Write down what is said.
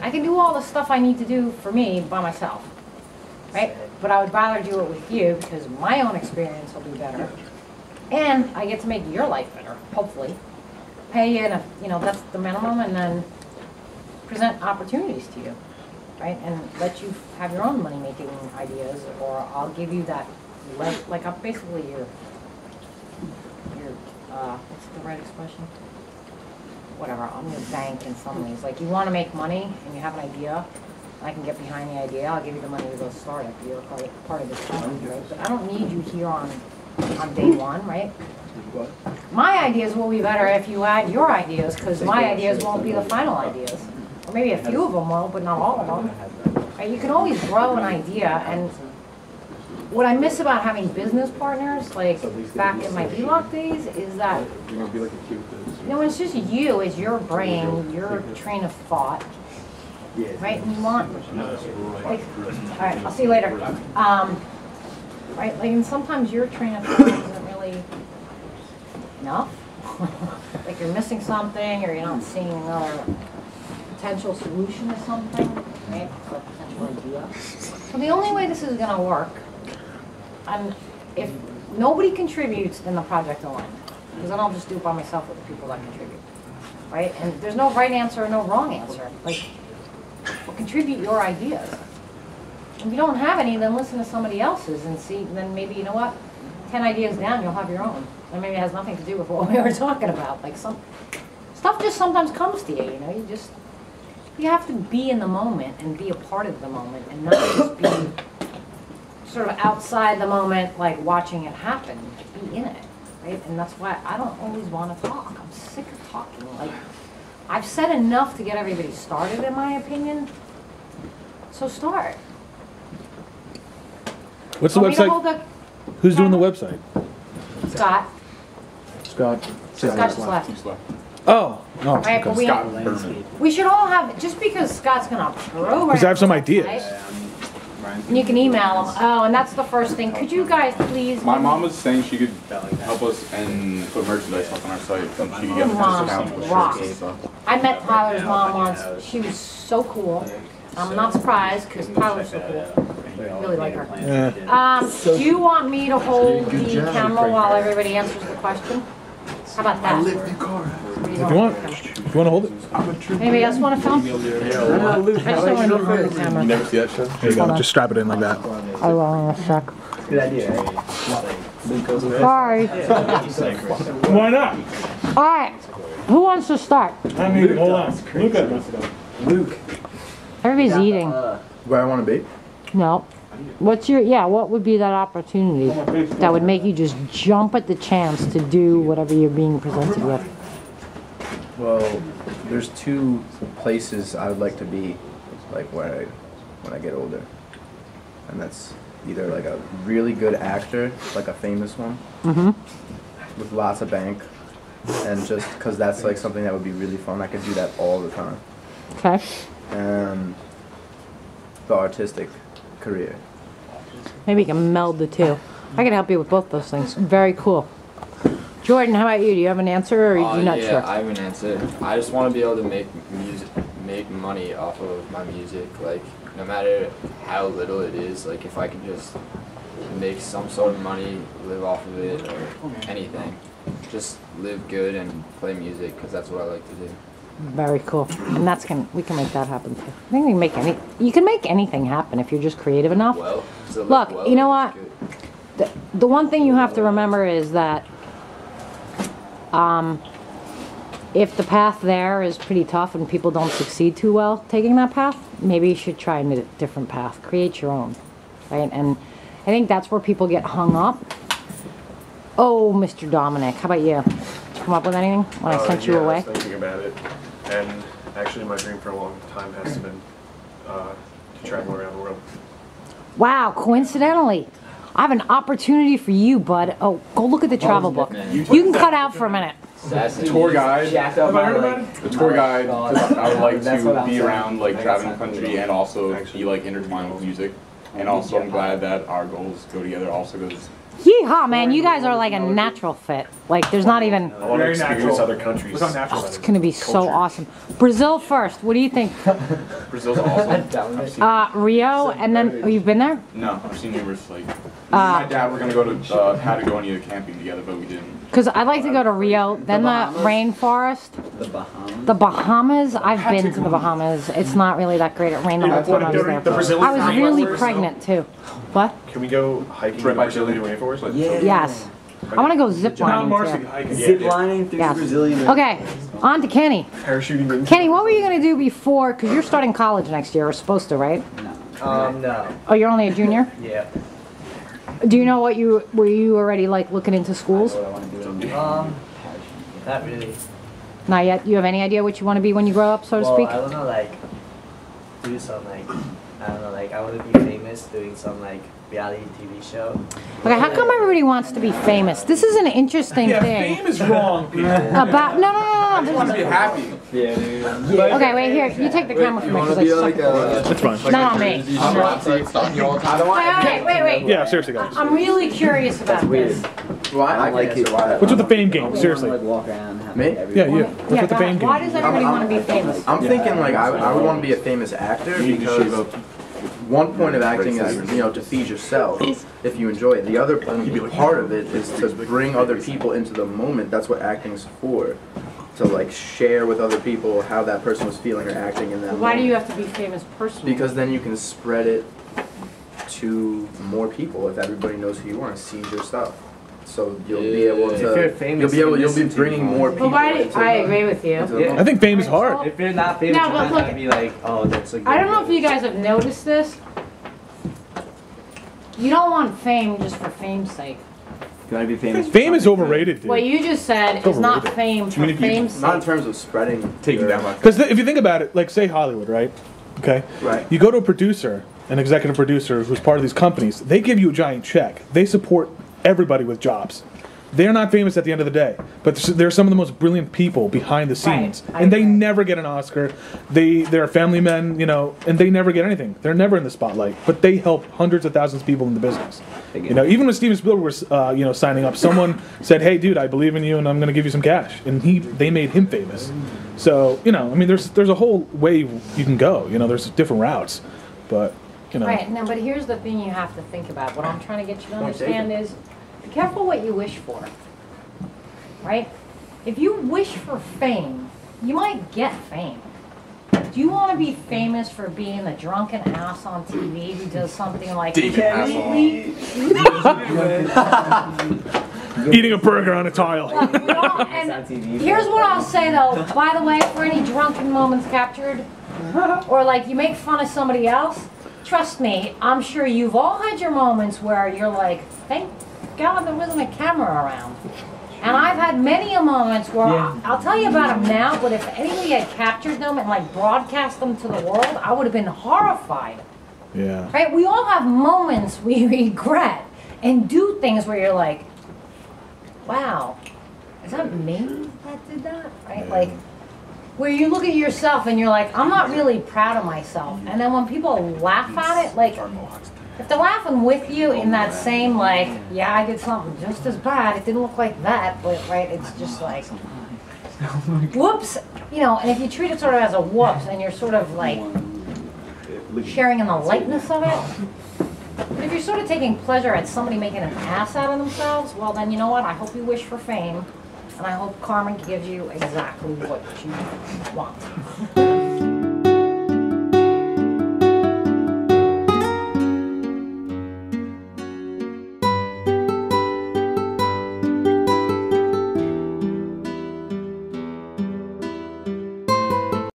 I can do all the stuff I need to do for me by myself, right? But I would rather do it with you because my own experience will be better. And I get to make your life better, hopefully. Pay you, that's the minimum, and then present opportunities to you, right? And let you have your own money-making ideas, or I'll give you that, like I'm basically your what's the right expression? Whatever, I'm your bank in some ways. Like, you want to make money and you have an idea, I can get behind the idea, I'll give you the money to go start it. You're part of this company, right? But I don't need you here on day one, right? My ideas will be better if you add your ideas, because my ideas won't be the final ideas. Or maybe a few of them will, but not all of them. Right? You can always grow an idea, and what I miss about having business partners, like back in my VLOG days, is that it's just you, it's your brain, your train of thought, right? And you want, like, all right, I'll see you later. Right, like, and sometimes your train of thought isn't really enough. Like, you're missing something, or you're not seeing another potential solution to something, right? Or potential idea. So the only way this is going to work, and if nobody contributes, then the project will end. Because then I'll just do it by myself with the people that contribute, right? And there's no right answer or no wrong answer. Like, well, contribute your ideas. If you don't have any, then listen to somebody else's and see, then maybe, you know what, 10 ideas down, you'll have your own. And maybe it has nothing to do with what we were talking about. Like, some stuff just sometimes comes to you, you have to be in the moment and be a part of the moment and not just be sort of outside the moment, like watching it happen. Be in it, right? And that's why I don't always want to talk. I'm sick of talking. Like, I've said enough to get everybody started, in my opinion. So start. What's the website? Who's doing the website? Scott. Scott. Scott just left. Oh, no. Right, but we should all have, just because Scott's going to program. Because I have some ideas. And you can email them. Oh, and that's the first thing. Could you guys please? My mom was saying she could help us and put merchandise up on our site, and she could get Mom's rocks. I met Tyler's mom once. She was so cool. I'm not surprised because Tyler's so cool. I really like her. Yeah. Do you want me to hold the camera while everybody answers the question? How about that? If you want to hold it. Anybody else want to film? I just don't want to hold the camera. You never see that show? There you go. Just strap it in like that. I will in a sec. Good idea. Sorry. Why not? All right. Who wants to start? I mean, hold on. Luke. Everybody's eating. Where I want to be? No. What would be that opportunity that would make you just jump at the chance to do whatever you're being presented with? Well, there's two places I would like to be, like when I get older, and that's either like a really good actor, like a famous one, with lots of bank, and just because that's like something that would be really fun. I could do that all the time. Okay. And the artistic career. Maybe you can meld the two. I can help you with both those things. Very cool. Jordan, how about you? Do you have an answer, or are you not sure? Yeah, I have an answer. I just want to be able to make money off of my music. Like, no matter how little it is, like if I can just make some sort of money, live off of it, or anything. Just live good and play music, because that's what I like to do. Very cool. And we can make that happen too. I think you can make anything happen if you're just creative enough. Well, look, you know what? The one thing you have to remember is that if the path there is pretty tough and people don't succeed too well taking that path, maybe you should try a different path. Create your own, right? And I think that's where people get hung up. Oh, Mr. Dominic, how about you? Did you come up with anything when I sent you away? I was thinking about it, and actually my dream for a long time has been to travel around the world. Wow, coincidentally, I have an opportunity for you, bud. Oh, go look at the travel book. You can cut out for a minute. The tour guide. The tour guide. I would like to be around, like traveling the country, and also be like intertwined with music. And also, I'm glad that our goals go together. Also, because Yeehaw, man! You guys are like a natural fit. Like, there's not even. I want to experience other countries. Look how natural Oh, that it's is. gonna be so Culture. awesome. Brazil first. What do you think? Brazil's awesome. I've seen Rio, and then oh, you've been there? No, I've seen numerous, like, me and my dad were gonna go to Patagonia camping together, but we didn't. Because I'd like to go to Rio, then the rainforest, the Bahamas. I've been to the Bahamas. It's not really that great. It rained the whole time I was there. The Brazilian I was really rainforest, pregnant too. What? Can we go hiking in Right the by Brazilian Chile. rainforest? Yeah. Yes. I want to go zip John Marcy lining too. hiking. Zip lining through Yes. the Brazilian. Okay, on to Kenny. Parachuting in. Kenny, what were you gonna do before? Because you're starting college next year, or supposed to, right? No. Oh, you're only a junior. Yeah. Do you know what you were you already like looking into schools? Not really. Not yet. You have any idea what you want to be when you grow up, so to Well, speak? I don't know, like, do some, like, I don't know, like, I want to be famous doing some, like, reality TV show. Okay, how come everybody wants to be famous? This is an interesting Yeah, thing. fame is wrong, people. About no. I just want to be happy. Yeah, dude. Okay, wait here. You take the camera from me because I suck. It's fine. Not on me. I'm not stopping you all the time. Wait. Yeah, seriously, guys. I'm really curious about this. Well, I like can it. answer why. What's with the fame game? Seriously. walk around. Me? Yeah, you. What's Yeah, with the fame God, why game? does everybody want to be famous? I'm thinking like I would want to be a famous actor You need to shave because up. one point of acting is to feed yourself if you enjoy it. The other part of it is to bring other people into the moment. That's what acting's for. To like share with other people how that person was feeling or acting in that Why do moment. you have to be famous personally? Because then you can spread it to more people if everybody knows who you are and sees your stuff. So you'll be able to. If you're famous, you'll be listen to bringing you. more people. But why do, into I the- agree with you. into the Yeah. moment. I think fame is hard. If you're not famous, No, you're but not look- gonna be like, oh, that's a good I don't know if you guys have noticed this. You don't want fame just for fame's sake. You want to be famous? Fame is overrated, What dude. you just said is not overrated. fame for many people- fame's Not in sake. terms of spreading. Taking your- that much. Because if you think about it, like say Hollywood, right? Okay. Right. You go to a producer, an executive producer who's part of these companies. They give you a giant check. They support everybody with jobs. They're not famous at the end of the day, but they're some of the most brilliant people behind the scenes, I and they agree. never get an Oscar. They're family men, and they never get anything. They're never in the spotlight, but they help hundreds of thousands of people in the business. Even when Steven Spielberg was, signing up, someone said, "Hey, dude, I believe in you, and I'm going to give you some cash," and they made him famous. So, there's a whole way you can go. There's different routes, but Right, now, but here's the thing you have to think about. What I'm trying to get you to understand is, be careful what you wish for, right? If you wish for fame, you might get fame. Do you want to be famous for being a drunken ass on TV who does something like David eating a burger on a tile. And here's what I'll say though, by the way, for any drunken moments captured, or like you make fun of somebody else, trust me, I'm sure you've all had your moments where you're like, thank God there wasn't a camera around. And I've had many a moments where I'll tell you about them now, but if anybody had captured them and like broadcast them to the world, I would have been horrified. Yeah. Right? We all have moments we regret and do things where you're like, wow, is that me that did that? Right? Like, where you look at yourself and you're like, I'm not really proud of myself. And then when people laugh at it, like, if they're laughing with you in that same, like, yeah, I did something just as bad. It didn't look like that, but, right, it's just like, whoops. And if you treat it sort of as a whoops and you're sort of like sharing in the lightness of it, but if you're sort of taking pleasure at somebody making an ass out of themselves, well, then you know what? I hope you wish for fame, and I hope Carmen gives you exactly what you want.